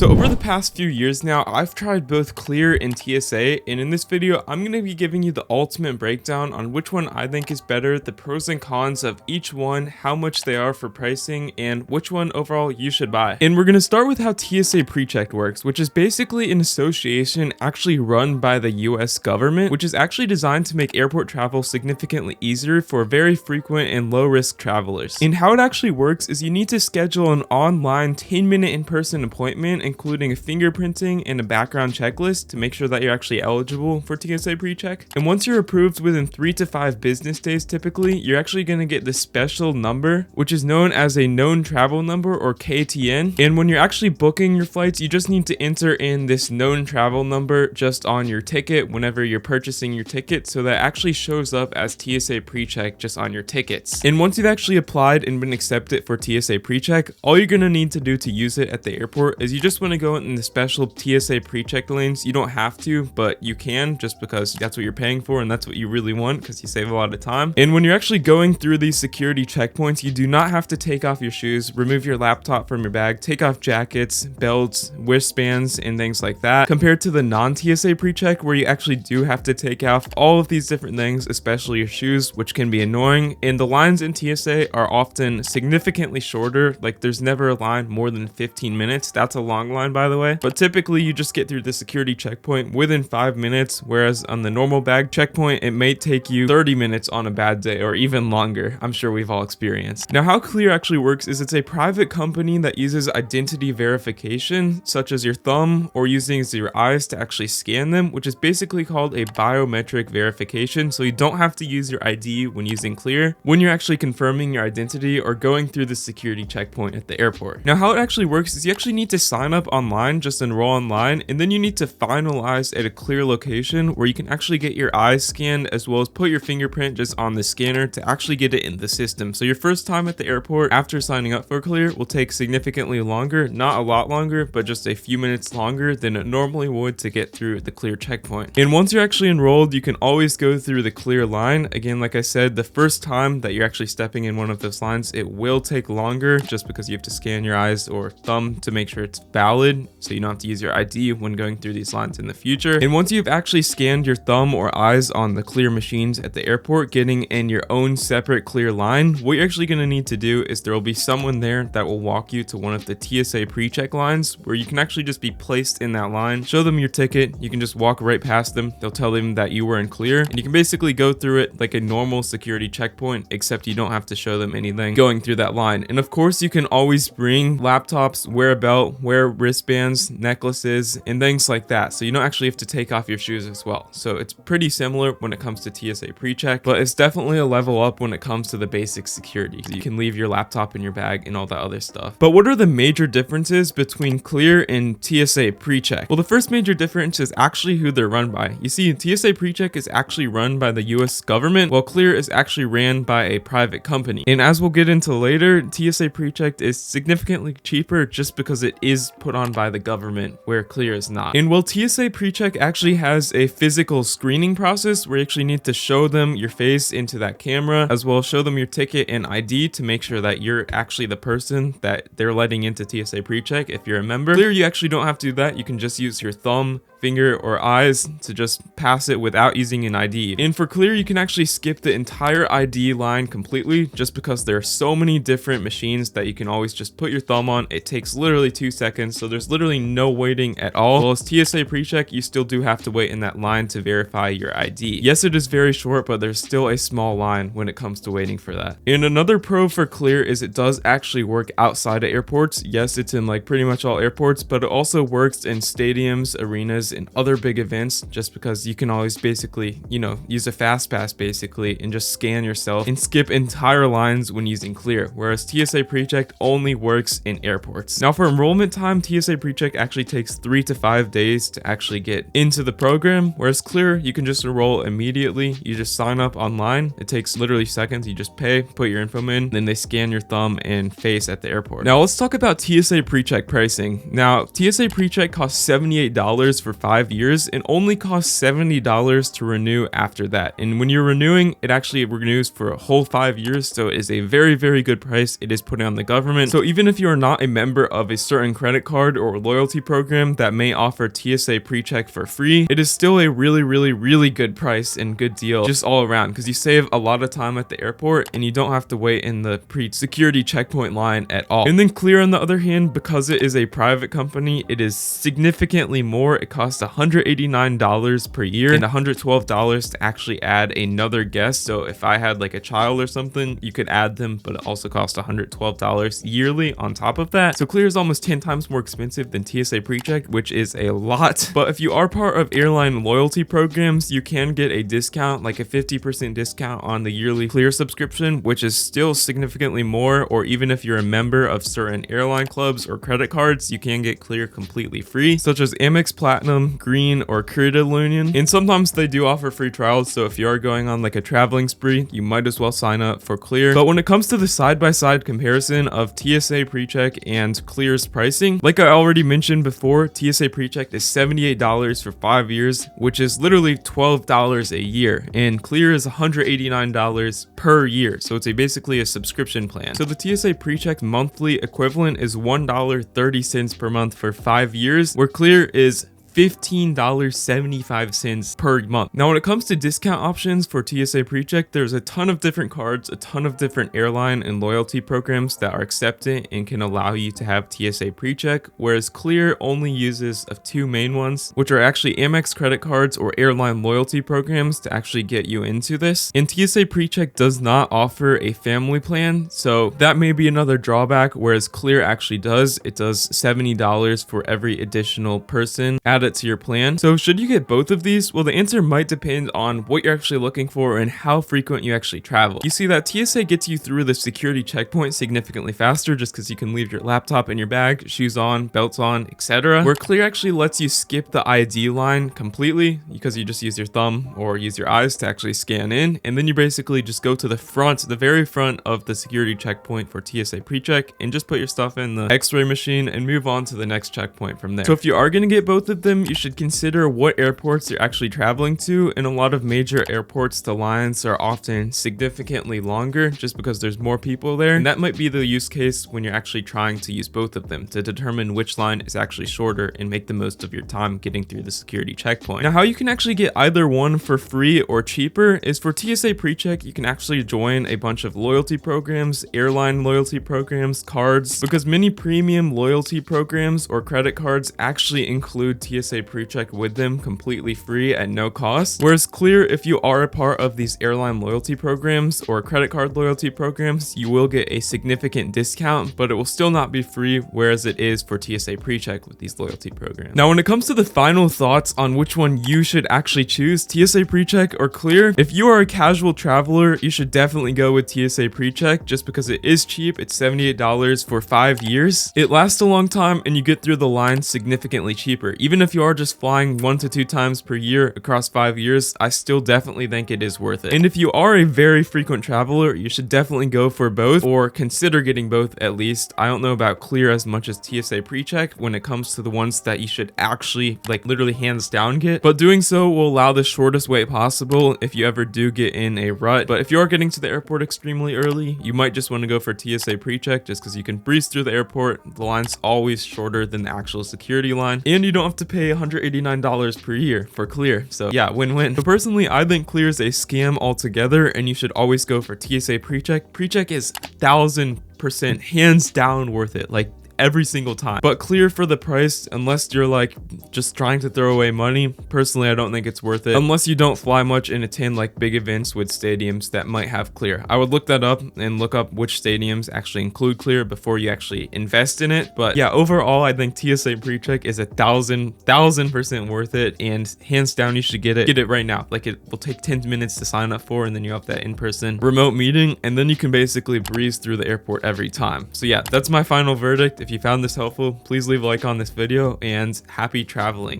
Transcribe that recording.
So over the past few years now, I've tried both Clear and TSA, and in this video, I'm going to be giving you the ultimate breakdown on which one I think is better, the pros and cons of each one, how much they are for pricing, and which one overall you should buy. And we're going to start with how TSA PreCheck works, which is basically an association actually run by the US government, which is actually designed to make airport travel significantly easier for very frequent and low-risk travelers. And how it actually works is you need to schedule an online 10-minute in-person appointment, including a fingerprinting and a background checklist to make sure that you're actually eligible for TSA PreCheck. And once you're approved within 3 to 5 business days, typically, you're actually going to get this special number, which is known as a known travel number or KTN. And when you're actually booking your flights, you just need to enter in this known travel number just on your ticket whenever you're purchasing your ticket, so that actually shows up as TSA PreCheck just on your tickets. And once you've actually applied and been accepted for TSA PreCheck, all you're going to need to do to use it at the airport is you just want to go in the special TSA PreCheck lanes. You don't have to, but you can, just because that's what you're paying for and that's what you really want, because you save a lot of time. And when you're actually going through these security checkpoints, you do not have to take off your shoes, remove your laptop from your bag, take off jackets, belts, wristbands, and things like that, compared to the non-TSA PreCheck, where you actually do have to take off all of these different things, especially your shoes, which can be annoying. And the lines in TSA are often significantly shorter. Like, there's never a line more than 15 minutes. That's a long line, by the way, but typically you just get through the security checkpoint within 5 minutes, whereas on the normal bag checkpoint it may take you 30 minutes on a bad day, or even longer. I'm sure we've all experienced. Now, how Clear actually works is it's a private company that uses identity verification, such as your thumb, or using your eyes to actually scan them, which is basically called a biometric verification. So you don't have to use your ID when using Clear when you're actually confirming your identity or going through the security checkpoint at the airport. Now, how it actually works is you actually need to sign up online, just enroll online, and then you need to finalize at a Clear location where you can actually get your eyes scanned, as well as put your fingerprint just on the scanner to actually get it in the system. So your first time at the airport after signing up for Clear will take significantly longer, not a lot longer, but just a few minutes longer than it normally would to get through the Clear checkpoint. And once you're actually enrolled, you can always go through the Clear line. Again, like I said, the first time that you're actually stepping in one of those lines, it will take longer, just because you have to scan your eyes or thumb to make sure it's valid, so you don't have to use your ID when going through these lines in the future. And once you've actually scanned your thumb or eyes on the Clear machines at the airport, getting in your own separate Clear line, what you're actually going to need to do is there will be someone there that will walk you to one of the TSA PreCheck lines, where you can actually just be placed in that line, show them your ticket, you can just walk right past them, they'll tell them that you were in Clear, and you can basically go through it like a normal security checkpoint, except you don't have to show them anything going through that line. And of course, you can always bring laptops, wear a belt, wear wristbands, necklaces, and things like that, so you don't actually have to take off your shoes as well. So it's pretty similar when it comes to TSA PreCheck, but it's definitely a level up when it comes to the basic security. You can leave your laptop in your bag and all that other stuff. But what are the major differences between Clear and TSA PreCheck? Well, the first major difference is actually who they're run by. You see, TSA PreCheck is actually run by the US government, while Clear is actually ran by a private company. And as we'll get into later, TSA PreCheck is significantly cheaper just because it is put on by the government, where Clear is not. And while TSA PreCheck actually has a physical screening process where you actually need to show them your face into that camera, as well as show them your ticket and ID to make sure that you're actually the person that they're letting into TSA PreCheck if you're a member. Clear, you actually don't have to do that. You can just use your thumb, finger, or eyes to just pass it without using an ID. And for Clear, you can actually skip the entire ID line completely, just because there are so many different machines that you can always just put your thumb on. It takes literally 2 seconds, so there's literally no waiting at all. While as TSA PreCheck, you still do have to wait in that line to verify your ID. Yes, it is very short, but there's still a small line when it comes to waiting for that. And another pro for Clear is it does actually work outside of airports. Yes, it's in like pretty much all airports, but it also works in stadiums, arenas, and other big events, just because you can always basically, use a fast pass basically and just scan yourself and skip entire lines when using Clear, whereas TSA PreCheck only works in airports. Now, for enrollment time, TSA PreCheck actually takes 3 to 5 days to actually get into the program, whereas Clear, you can just enroll immediately. You just sign up online. It takes literally seconds. You just pay, put your info in, then they scan your thumb and face at the airport. Now let's talk about TSA PreCheck pricing. Now, TSA PreCheck costs $78 for 5 years and only costs $70 to renew after that. And when you're renewing, it actually renews for a whole 5 years, so it is a very, very good price it is putting on the government. So even if you are not a member of a certain credit card or loyalty program that may offer TSA PreCheck for free, it is still a really, really, really good price and good deal just all around, because you save a lot of time at the airport and you don't have to wait in the pre-security checkpoint line at all. And then Clear, on the other hand, because it is a private company, it is significantly more. It costs $189 per year and $112 to actually add another guest. So if I had like a child or something, you could add them, but it also costs $112 yearly on top of that. So Clear is almost 10 times more expensive than TSA PreCheck, which is a lot. But if you are part of airline loyalty programs, you can get a discount, like a 50% discount on the yearly Clear subscription, which is still significantly more. Or even if you're a member of certain airline clubs or credit cards, you can get Clear completely free, such as Amex Platinum, Green, or Credit Union. And sometimes they do offer free trials, so if you are going on like a traveling spree, you might as well sign up for Clear. But when it comes to the side-by-side comparison of TSA PreCheck and Clear's pricing, like I already mentioned before, TSA PreCheck is $78 for 5 years, which is literally $12 a year, and Clear is $189 per year, so it's basically a subscription plan. So the TSA PreCheck monthly equivalent is $1.30 per month for 5 years, where Clear is $15.75 per month. Now, when it comes to discount options for TSA PreCheck, there's a ton of different cards, a ton of different airline and loyalty programs that are accepted and can allow you to have TSA PreCheck, whereas Clear only uses of two main ones, which are actually Amex credit cards or airline loyalty programs to actually get you into this. And TSA PreCheck does not offer a family plan, so that may be another drawback, whereas Clear actually does. It does $70 for every additional person added to your plan. So should you get both of these? Well, the answer might depend on what you're actually looking for and how frequent you actually travel. You see that TSA gets you through the security checkpoint significantly faster just because you can leave your laptop in your bag, shoes on, belts on, etc. Where Clear actually lets you skip the ID line completely because you just use your thumb or use your eyes to actually scan in, and then you basically just go to the front, the very front of the security checkpoint for TSA PreCheck and just put your stuff in the x-ray machine and move on to the next checkpoint from there. So if you are going to get both of them, you should consider what airports you're actually traveling to. In a lot of major airports, the lines are often significantly longer just because there's more people there, and that might be the use case when you're actually trying to use both of them to determine which line is actually shorter and make the most of your time getting through the security checkpoint. Now, how you can actually get either one for free or cheaper is for TSA PreCheck. You can actually join a bunch of loyalty programs, airline loyalty programs, cards, because many premium loyalty programs or credit cards actually include TSA PreCheck with them completely free at no cost. Whereas Clear, if you are a part of these airline loyalty programs or credit card loyalty programs, you will get a significant discount, but it will still not be free, whereas it is for TSA PreCheck with these loyalty programs. Now, when it comes to the final thoughts on which one you should actually choose, TSA PreCheck or Clear, if you are a casual traveler, you should definitely go with TSA PreCheck just because it is cheap. It's $78 for 5 years. It lasts a long time and you get through the line significantly cheaper. Even if you are just flying 1 to 2 times per year across 5 years, I still definitely think it is worth it. And if you are a very frequent traveler, you should definitely go for both, or consider getting both at least. I don't know about Clear as much as TSA PreCheck when it comes to the ones that you should actually like literally hands down get, but doing so will allow the shortest wait possible if you ever do get in a rut. But if you are getting to the airport extremely early, you might just want to go for TSA PreCheck just because you can breeze through the airport. The line's always shorter than the actual security line, and you don't have to pay $189 per year for Clear. So yeah, win-win. So personally, I think Clear is a scam altogether, and you should always go for TSA PreCheck. PreCheck is 1000% hands down worth it. Like every single time. But Clear for the price, unless you're like just trying to throw away money, personally I don't think it's worth it unless you don't fly much and attend like big events with stadiums that might have Clear. I would look that up and look up which stadiums actually include Clear before you actually invest in it. But yeah, overall I think TSA PreCheck is 1000% worth it, and hands down you should get it right now. Like it will take 10 minutes to sign up for, and then you have that in-person remote meeting, and then you can basically breeze through the airport every time. So yeah, that's my final verdict. If you found this helpful, please leave a like on this video, and happy traveling.